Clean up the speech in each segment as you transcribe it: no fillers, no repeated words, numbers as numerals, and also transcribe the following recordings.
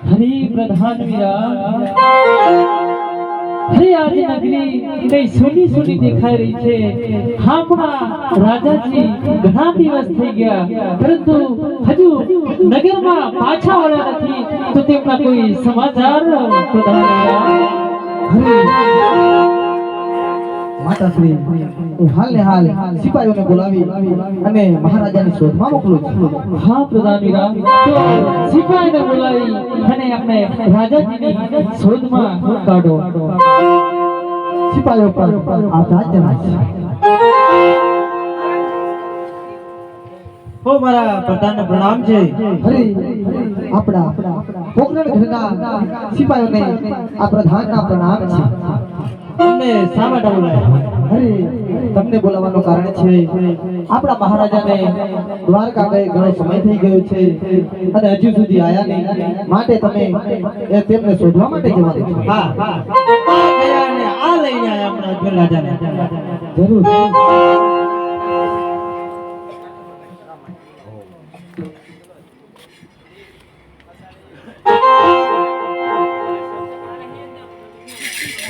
हरे प्रधान वीरा, हरे आज नगरी कई सुनी सुनी देखाई रही है। हामना राजाजी घણા દિવસ થઈ ગયા પરંતુ હજુ નગરમાં પાછા વળ્યા નથી, તો તેમના કોઈ સમાચાર પ્રધાન વીરા? માતાશ્રી, હું હાલને હાલ સિપાહીઓને બોલાવી અને મહારાજાની શોધમાં મોકલું છું। हाँ प्रधान वीरा, तो सिपाहीने बोलावी અને આપણે રાજાજીની શોધમાં કાઢો। સિપાહીઓ પર આઘાત જણાય ઓ મારા પ્રધાનને પ્રણામ છે। હરે આપણા પોકરણ ઘરના સિપાહીઓને આ પ્રધાનના પ્રણામ છે। તમને શા માટે બોલાવ્યા? અરે તમને બોલાવવાનું કારણ છે આપણા મહારાજાને દ્વારકા ગયે ઘણો સમય થઈ ગયો છે અને હજુ સુધી આયા નહીં, માટે તમે તેમને શોધવા માટે જવાનું છે। હા હા, આ ગયા ને આ લઈને આયા આપણા અજમેર રાજાને। જરૂર।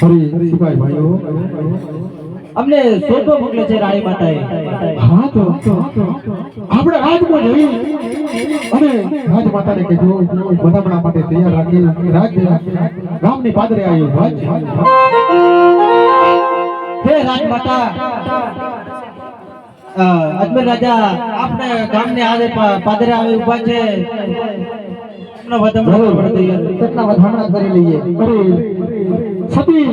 હરી સિપાહી ભાઈઓ, અમને શોધવા મોકલે છે રાણી માતાએ। હા તો આપણે રાજમાં જઈ અને રાજમાતાને કીધું બનાવવા માટે તૈયાર રાખી ગામની પાદરે આવ્યું ભાઈ। હે રાજમાતા, અજમેર રાજા આપણે ગામને આદે પાદરે આવી ઊભા છે। એમનો વધામણો કરવા તૈયાર છે। કેટલા વધામણા કરી લઈએ। અરે સતી,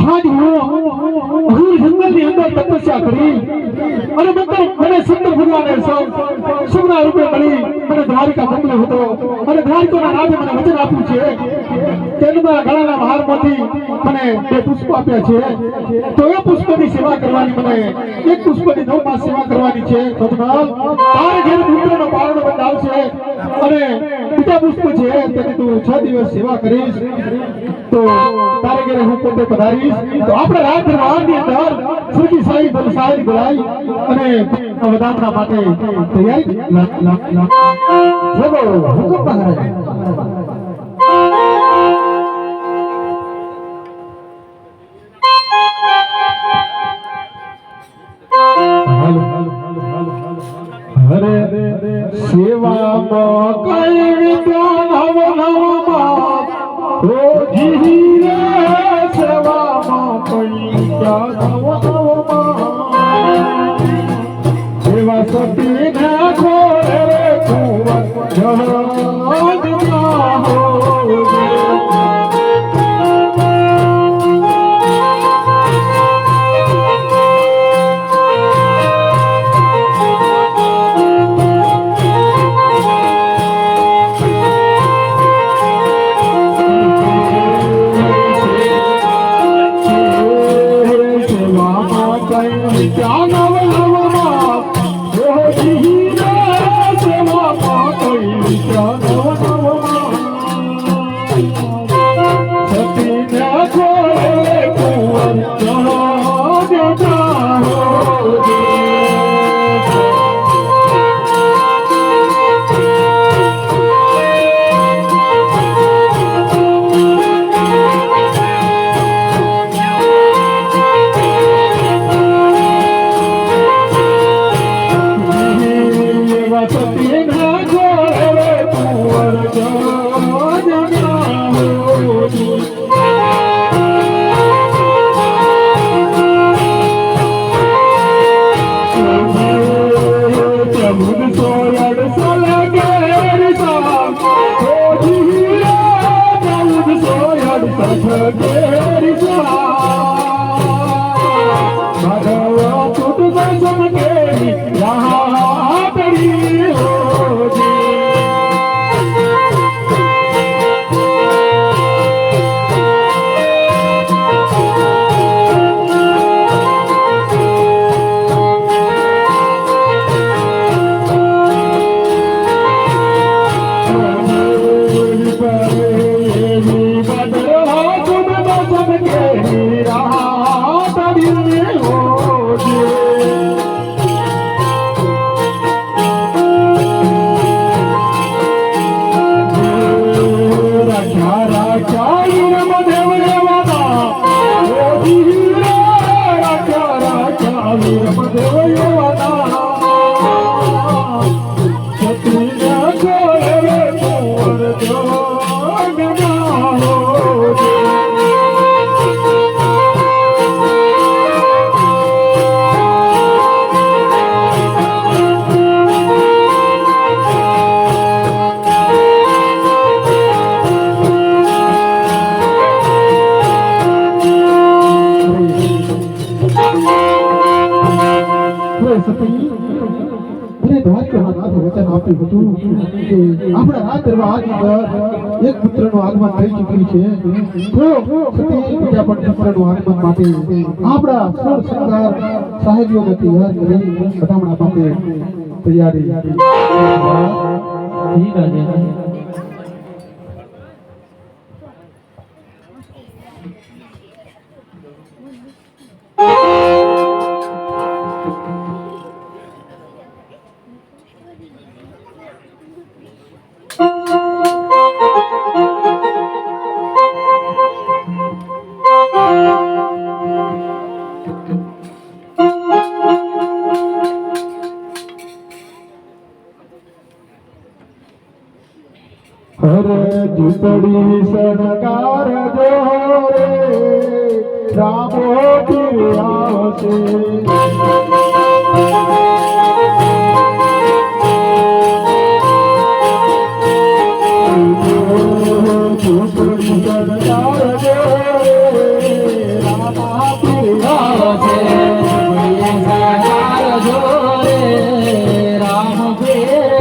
આજ હું જંગલની અંદર તપસ્યા કરી અને મને સુંદર ભગવાને સુમના રૂપે મળી મને દ્વારિકા મોકલ્યો હતો અને દ્વારિકાના રાજે મને વચન આપ્યું છે કે એના ગળાના હારમાંથી મને 2 પુષ્પ આપ્યા છે, તો એ પુષ્પની સેવા કરવાની, મને એક પુષ્પની 9 માસ સેવા કરવાની છે। સતનામ, તારે ઘેર પુત્રનો પારણો બંધાવશે અને બીજા પુષ્પ છે તેની તું 6 દિવસ સેવા કરીશ તો તારે ઘરે હું પોતે પધારીશ। તો આપણે રાજ દરબારની અંદર સુરજી સાહેબ સાહેબ બોલાઈ અને વધામણા માટે તૈયારી બોલો હુકમ મહારાજ। હરે સેવામાં કઈ વિદ્યા નવ નવમાં રોજી રે, સેવામાં કઈ વિદ્યા નવ નવમાં સેવા સતી ને ખોરે રે કુંવર જહાજ ના હોજે। સેવા અને દ્વારકામાં નાથે વચન આપ્યું હતું કે આપણા આ દરબારની અંદર એક પુત્રનું આગમન થઈ ચૂક્યું છે તો સતી બીજા પણ પુત્રનું આગમન માટે આપણા સોળ સરદાર સાહેબીઓને તૈયાર કરી બધામણા માટે તૈયારી જી રાજા હરે ઝૂંપડી સરકાર જો રે રામો પીર આવશે ઝૂંપડી સરકાર જો રે રામા પીર આવશે સરકાર જો રે રામ ફેર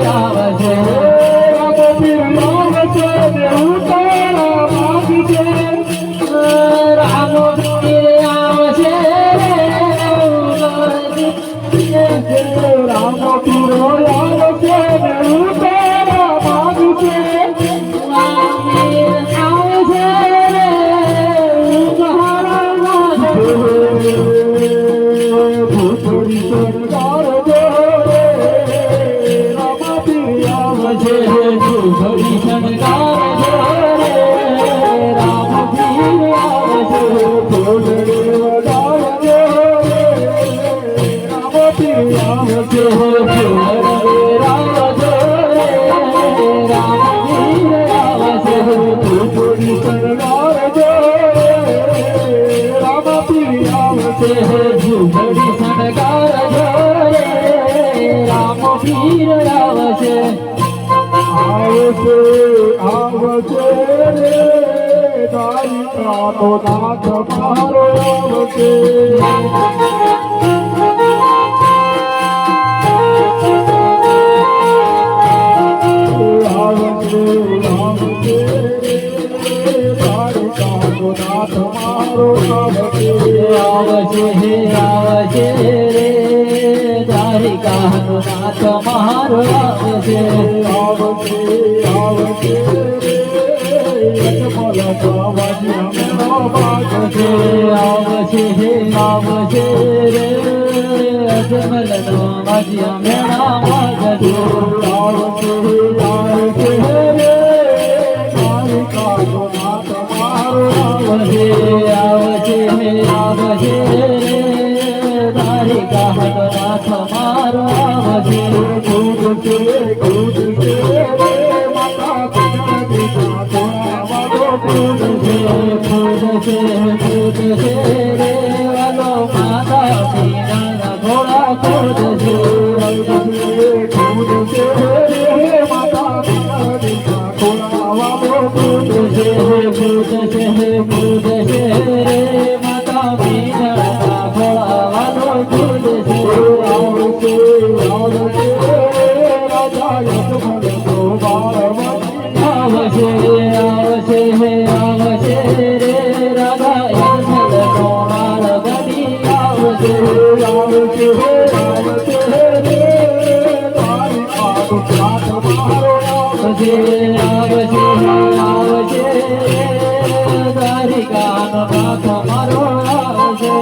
આવશે ઝૂંપડી શણગાર જો રે રામ પીર આવશે આવશે આવશે રે દ્વારિકાનો નાથ મારો આવશે આવશે આવશે દ્વારિકાનો નાથ મારો આવશે આવશે આવશે રે દ્વારિકાનો નાથ મારો આવશે આવશે આવશે યજમલ બાવાજી અમનો ભાગશે આવશે આવશે રે અજમલ નો વાજ્યા મેળા વાગશે આવશે આવશે રે દ્વારિકાનો નાથ મારો આવશે આવશે આવશે રે દ્વારિકાનો નાથ મારો આવશે કૂદશે કૂદશે રે માતા પિતા વાલો કૂદશે કૂદશે કૂદશે રે વાલો માતા પિતાના ઘોડા કૂદશે કૂદશે રે માતા પિતા વાલો કૂદશે કૂદશે કૂદશે રે માતા પિતાના ઘોડા વાલો કૂદશે આવશે આવશે રાજા યજમલ નો બાળવતી આવશે આવશે આવશે રે રાધા યજમલ નો માળ બની આવશે આવશે આવશે રે દ્વારિકાનો નાથ મારો આવશે આવશે આવશે દ્વારિકાનો નાથ મારો આવશે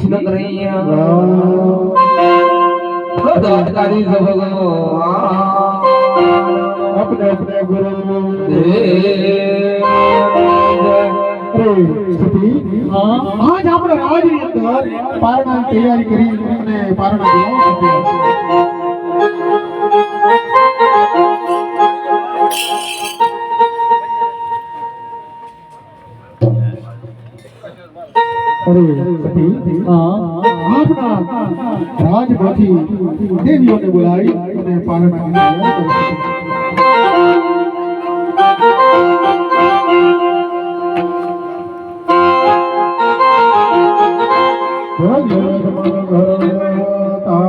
કૃષ્ણ કનૈયા દ્વારકાધીશ ભગવાન अपने अपने गुरु आज આપણે રાજની અંદર પારણાની તૈયારી કરી અને પારણા આપણા રાજમાંથી દેવીઓને બોલાવી અને પારણા